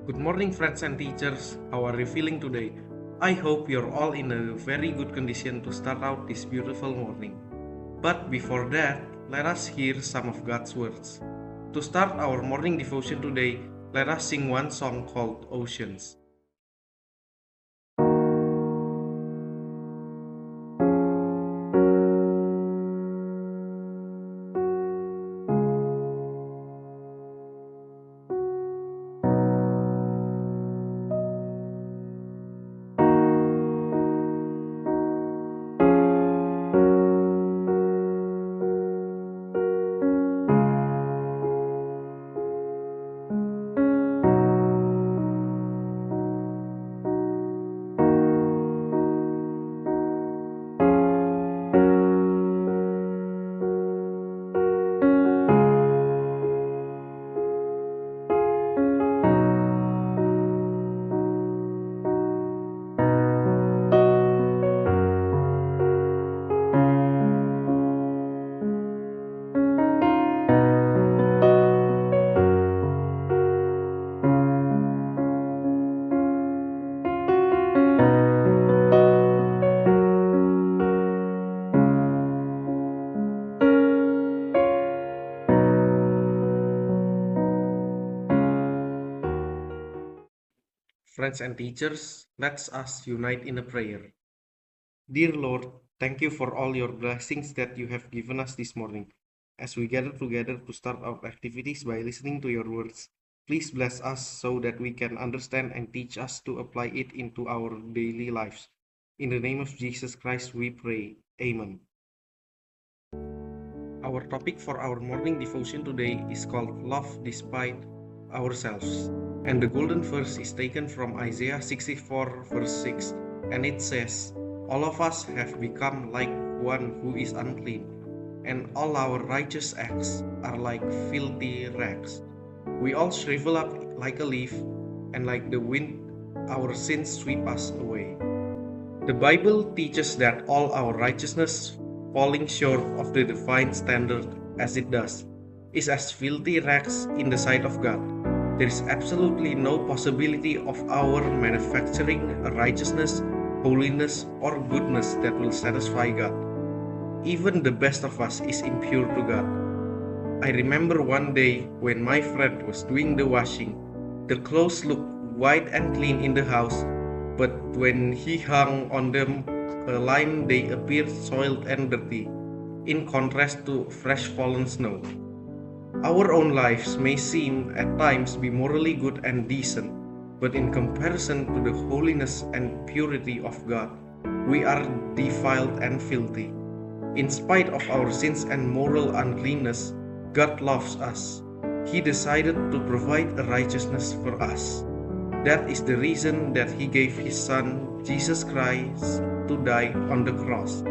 Good morning, friends and teachers. How are you feeling today? I hope you're all in a very good condition to start out this beautiful morning. But before that, let us hear some of God's words. To start our morning devotion today, let us sing one song called Oceans. Friends and teachers, let us unite in a prayer. Dear Lord, thank you for all your blessings that you have given us this morning. As we gather together to start our activities by listening to your words, please bless us so that we can understand and teach us to apply it into our daily lives. In the name of Jesus Christ, we pray. Amen. Our topic for our morning devotion today is called Love Despite Ourselves. And the golden verse is taken from Isaiah 64, verse 6, and it says, "All of us have become like one who is unclean, and all our righteous acts are like filthy rags. We all shrivel up like a leaf, and like the wind, our sins sweep us away." The Bible teaches that all our righteousness, falling short of the divine standard as it does, is as filthy rags in the sight of God. There is absolutely no possibility of our manufacturing a righteousness, holiness, or goodness that will satisfy God. Even the best of us is impure to God. I remember one day when my friend was doing the washing. The clothes looked white and clean in the house, but when he hung on them a line, they appeared soiled and dirty, in contrast to fresh fallen snow. Our own lives may seem at times be morally good and decent, but in comparison to the holiness and purity of God, we are defiled and filthy. In spite of our sins and moral uncleanness, God loves us. He decided to provide a righteousness for us. That is the reason that He gave His Son, Jesus Christ, to die on the cross.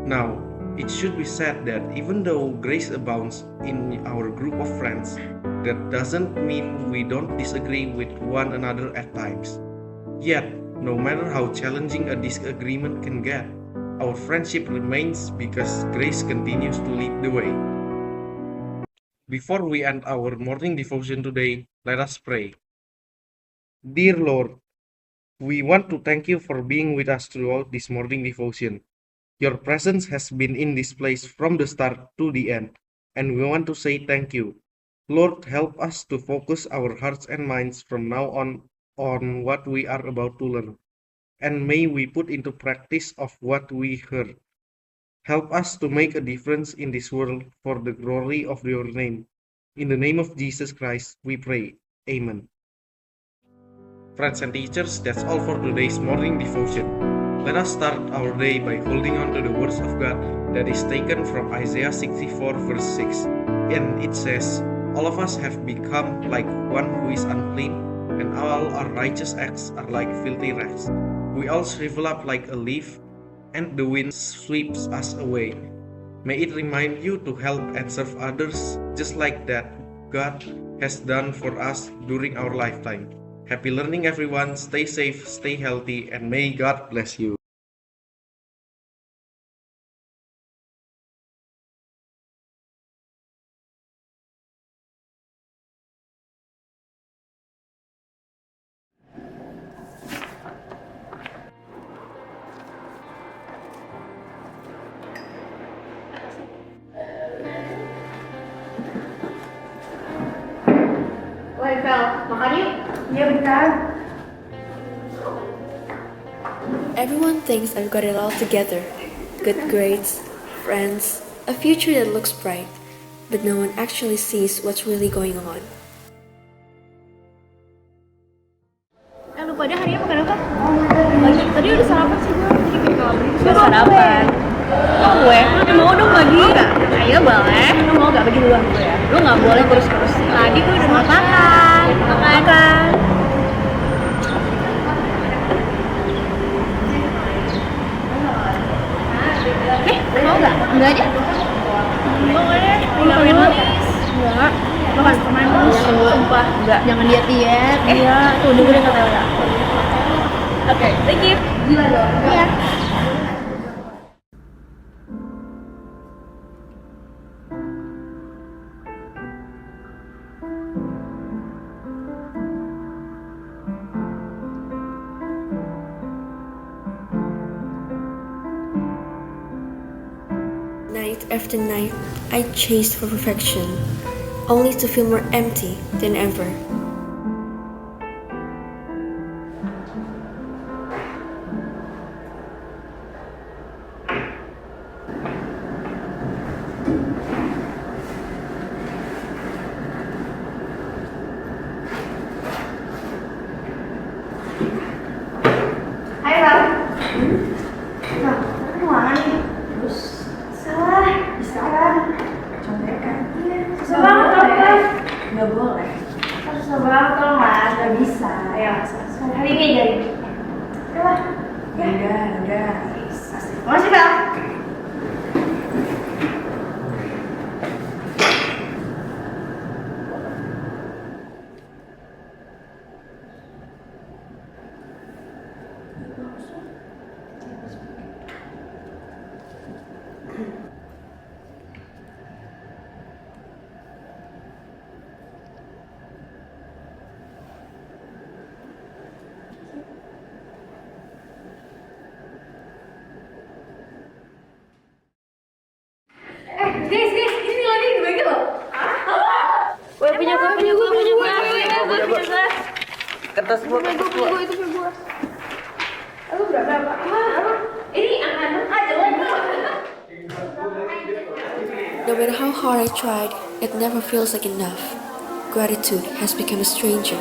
Now, it should be said that even though grace abounds in our group of friends, that doesn't mean we don't disagree with one another at times. Yet, no matter how challenging a disagreement can get, our friendship remains because grace continues to lead the way. Before we end our morning devotion today, let us pray. Dear Lord, we want to thank you for being with us throughout this morning devotion. Your presence has been in this place from the start to the end, and we want to say thank you. Lord, help us to focus our hearts and minds from now on what we are about to learn, and may we put into practice of what we heard. Help us to make a difference in this world for the glory of your name. In the name of Jesus Christ, we pray. Amen. Friends and teachers, that's all for today's morning devotion. Let us start our day by holding on to the words of God that is taken from Isaiah 64, verse 6. And it says, "All of us have become like one who is unclean, and all our righteous acts are like filthy rags. We all shrivel up like a leaf, and the wind sweeps us away." May it remind you to help and serve others just like that God has done for us during our lifetime. Happy learning, everyone. Stay safe, stay healthy, and may God bless you. Vel, makan yuk. Iya bentar. Everyone thinks I've got it all together. Good grades, friends, a future that looks bright. But no one actually sees what's really going on. Lu pada hari ini makan apa? Tadi udah sarapan sih gue. Jadi kayak kalau Udah sarapan. Oh gue? Mau dong bagi? Mau nggak? Ayo boleh. Lu mau gak bagi duluan gue ya? Lu gak boleh terus-terus. Tadi gue udah makan. Makan. Mau gak? Enggak aja? Boleh. Enggak main manis. Enggak. Makan manis. Sumpah. Enggak. Jangan diet-diet. Iya, tuh dengerin kata Ella. Oke, thank you. Gila dong. Iya. Night after night, I chased for perfection, only to feel more empty than ever. Hai Bang. Nah, kemana nih? Salah. Contekan. Iya. Susah banget tolong Bang. Gak boleh. Susah banget tolong Mas. Gak bisa. Ayo, hari ini jadi. Coba. Udah. Makasih Bang. Guys, ini nilainya dibagi loh. Gue punya gue. Kertas gua. Itu punya gue. Lu berapa? Apa? Ini angka 6 aja lah. No matter how hard I tried, it never feels like enough. Gratitude has become a stranger,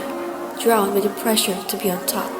drowned with the pressure to be on top.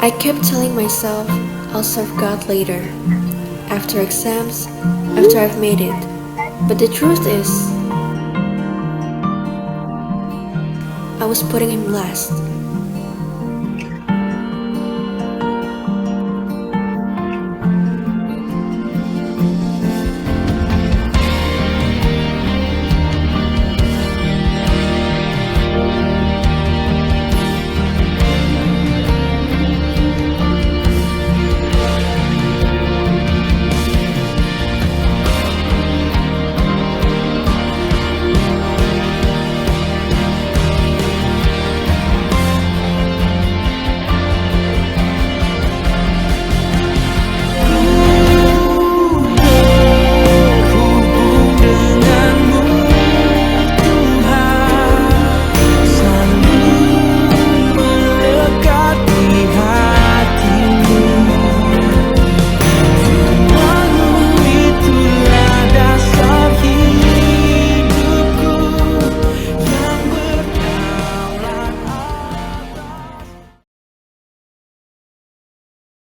I kept telling myself I'll serve God later, after exams, after I've made it. But the truth is, I was putting him last.